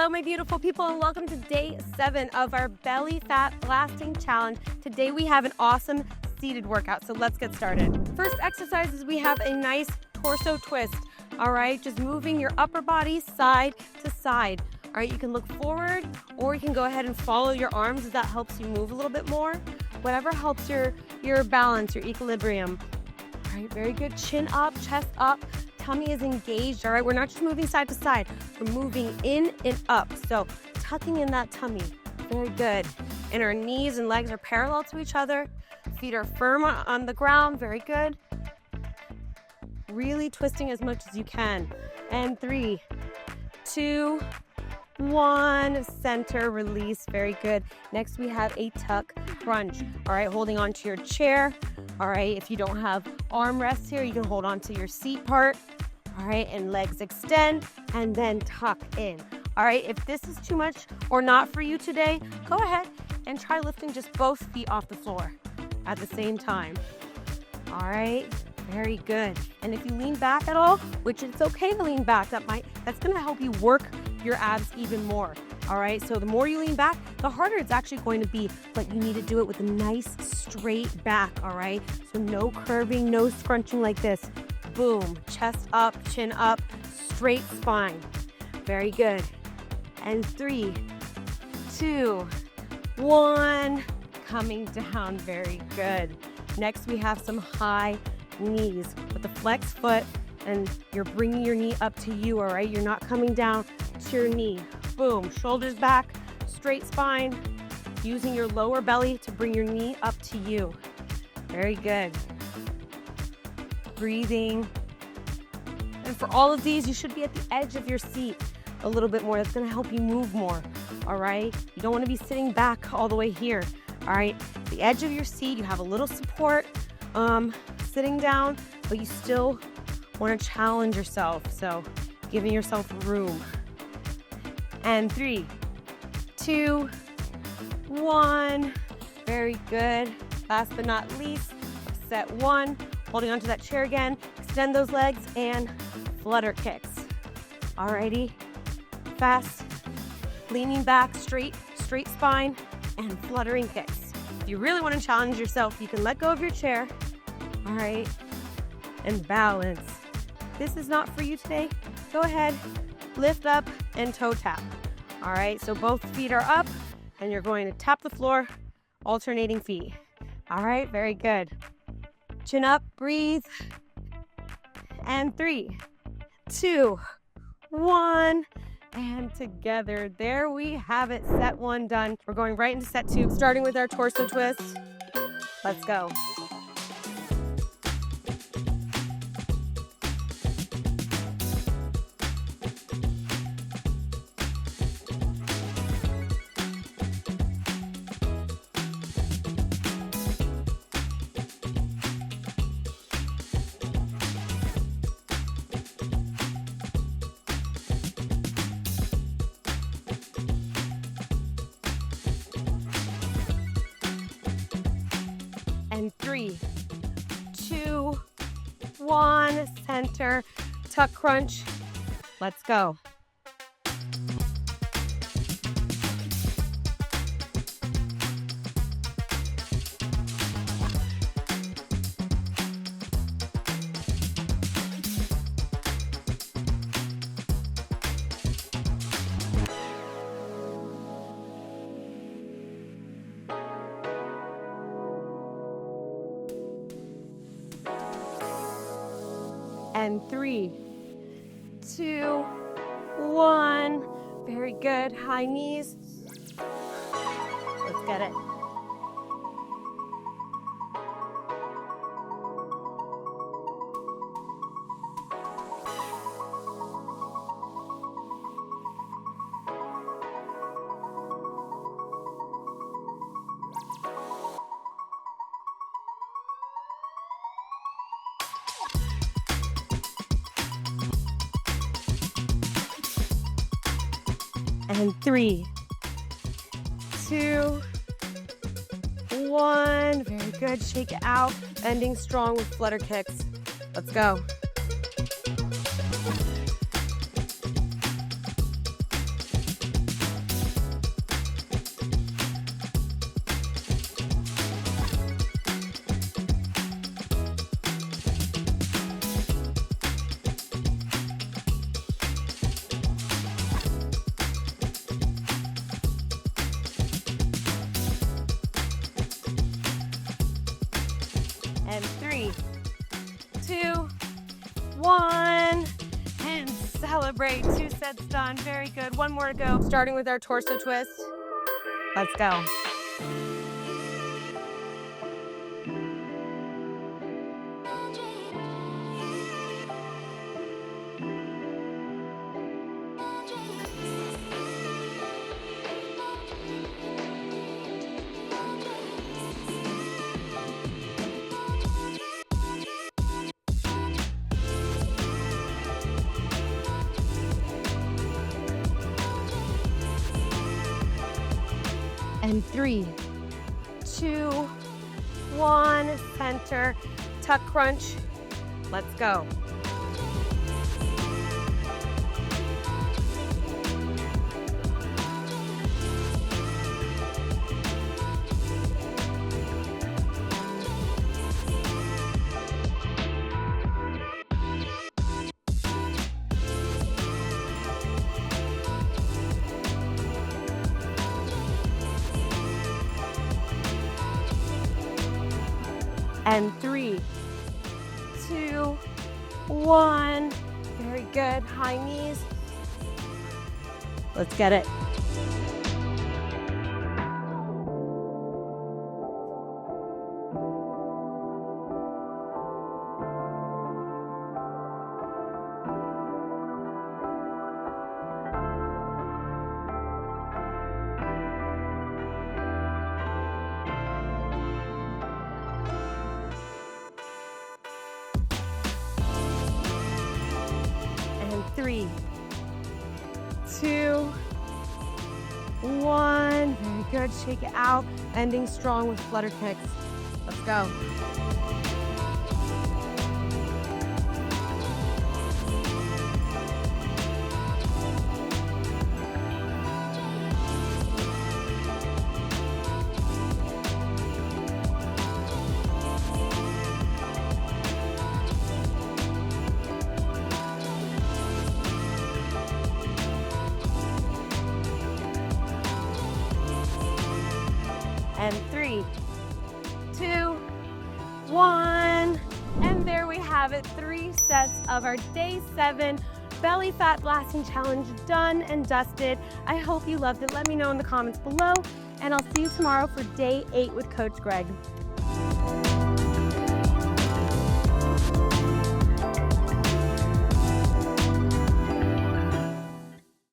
Hello, my beautiful people, and welcome to day 7 of our belly fat blasting challenge. Today we have an awesome seated workout, so let's get started. First exercise is we have a nice torso twist. All right, just moving your upper body side to side. All right, you can look forward or you can go ahead and follow your arms if that helps you move a little bit more. Whatever helps your balance, your equilibrium. All right, very good. Chin up, chest up. Tummy is engaged, all right? We're not just moving side to side. We're moving in and up. So tucking in that tummy, very good. And our knees and legs are parallel to each other. Feet are firm on the ground, very good. Really twisting as much as you can. And 3, 2, 1, center, release, very good. Next we have a tuck crunch, all right? Holding onto your chair. All right, if you don't have armrests here, you can hold on to your seat part. All right, and legs extend and then tuck in. All right, if this is too much or not for you today, go ahead and try lifting just both feet off the floor at the same time. All right, very good. And if you lean back at all, which it's okay to lean back, that's gonna help you work your abs even more. All right, so the more you lean back, the harder it's actually going to be, but you need to do it with a nice straight back, all right? So no curving, no scrunching like this. Boom, chest up, chin up, straight spine. Very good. And 3, 2, 1, coming down, very good. Next, we have some high knees with the flex foot, and you're bringing your knee up to you, all right? You're not coming down to your knee. Boom, shoulders back, straight spine, using your lower belly to bring your knee up to you. Very good. Breathing. And for all of these, you should be at the edge of your seat a little bit more. That's gonna help you move more, all right? You don't wanna be sitting back all the way here, all right? The edge of your seat, you have a little support sitting down, but you still wanna challenge yourself, so giving yourself room. And 3, 2, 1, very good. Last but not least, set 1, holding onto that chair again, extend those legs and flutter kicks. Alrighty, fast, leaning back, straight spine, and fluttering kicks. If you really want to challenge yourself, you can let go of your chair, all right, and balance. This is not for you today. Go ahead, lift up and toe tap. All right, so both feet are up and you're going to tap the floor, alternating feet. All right, very good. Chin up, breathe. And 3, 2, 1, and together. There we have it, set 1 done. We're going right into set 2, starting with our torso twist. Let's go. And 3, 2, 1, center, tuck crunch. Let's go. And 3, 2, 1. Very good. High knees. Let's get it. And 3, 2, 1. Very good. Shake it out. Ending strong with flutter kicks. Let's go. Celebrate, 2 sets done, very good. One more to go. Starting with our torso twist. Let's go. And 3, 2, 1, center, tuck crunch. Let's go. And 3, 2, 1. Very good. High knees. Let's get it. And 3, 2, 1. Very good. Shake it out. Ending strong with flutter kicks. Let's go. And 3, 2, 1. And there we have it. 3 sets of our day 7 belly fat blasting challenge done and dusted. I hope you loved it. Let me know in the comments below, and I'll see you tomorrow for day 8 with Coach Greg.